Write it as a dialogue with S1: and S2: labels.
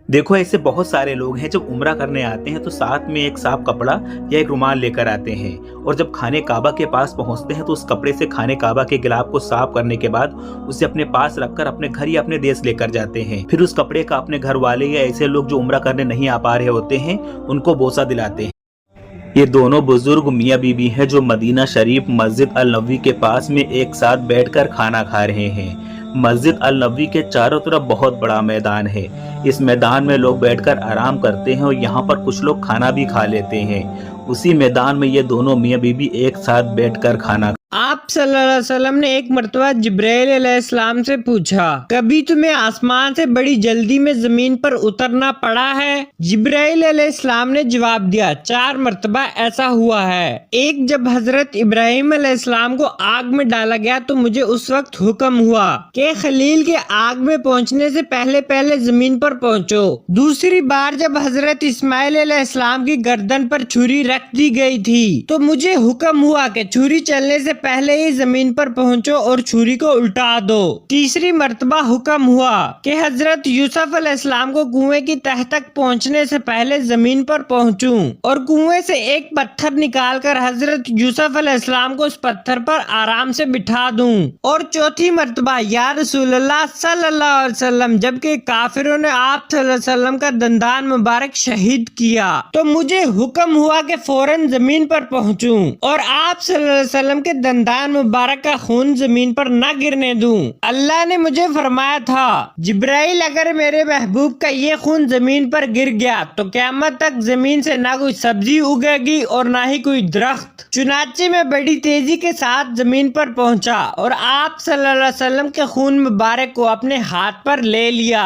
S1: देखो ऐसे बहुत सारे लोग हैं जब उम्रा करने आते हैं तो साथ में एक साफ कपड़ा या एक रुमाल लेकर आते हैं और जब खाने काबा के पास पहुंचते हैं तो उस कपड़े से खाने काबा के गिलाफ को साफ करने के बाद उसे अपने पास रखकर अपने घर या अपने देश लेकर जाते हैं। फिर उस कपड़े का अपने घर वाले या ऐसे लोग जो उम्रा करने नहीं आ पा रहे होते हैं उनको बोसा दिलाते हैं। ये दोनों बुजुर्ग मियाँ बीबी हैं जो मदीना शरीफ मस्जिद अल नबवी के पास में एक साथ बैठकर खाना खा रहे हैं। मस्जिद अल नबवी के चारों तरफ बहुत बड़ा मैदान है। इस मैदान में लोग बैठकर आराम करते हैं और यहाँ पर कुछ लोग खाना भी खा लेते हैं। उसी मैदान में ये दोनों मियाँ बीबी एक साथ बैठकर खाना।
S2: आप सल्लल्लाहु अलैहि वसल्लम ने एक मर्तबा जिब्राइल अलैहिस्सलाम से पूछा, कभी तुम्हें आसमान से बड़ी जल्दी में जमीन पर उतरना पड़ा है? जिब्राइल अलैहिस्सलाम ने जवाब दिया, 4 मर्तबा ऐसा हुआ है। एक जब हजरत इब्राहिम अलैहिस्सलाम को आग में डाला गया तो मुझे उस वक्त हुक्म हुआ कि खलील के आग में पहुंचने से पहले पहले जमीन पर पहुंचो। दूसरी बार जब हजरत इस्माइल अलैहिस्सलाम की गर्दन पर छुरी रख दी गई थी तो मुझे हुक्म हुआ कि छुरी चलने से पहले ही जमीन पर पहुंचो और छुरी को उल्टा दो। तीसरी मर्तबा हुक्म हुआ कि हजरत यूसुफ अलैहिस्सलाम को कुएं की तह तक पहुंचने से पहले जमीन पर पहुंचूं और कुएं से एक पत्थर निकालकर हजरत यूसुफ अलैहिस्सलाम को उस पत्थर पर आराम से बिठा दूं। और चौथी मर्तबा या रसूलुल्लाह सल्लल्लाहु अलैहि वसल्लम जबकि काफिरों ने आप सल्लल्लाहु अलैहि वसल्लम का दंदान मुबारक शहीद किया तो मुझे हुक्म हुआ कि फौरन जमीन पर पहुंचूं और आप सल्लल्लाहु अलैहि वसल्लम के दंदान मुबारक का खून जमीन पर न गिरने दूं। अल्लाह ने मुझे फरमाया था, जिब्राइल अगर मेरे महबूब का ये खून जमीन पर गिर गया तो क़यामत तक जमीन से ना कोई सब्जी उगेगी और ना ही कोई दरख्त। चुनाचे में बड़ी तेजी के साथ जमीन पर पहुंचा और आप सल्लल्लाहु अलैहि वसल्लम के खून मुबारक को अपने हाथ पर ले लिया।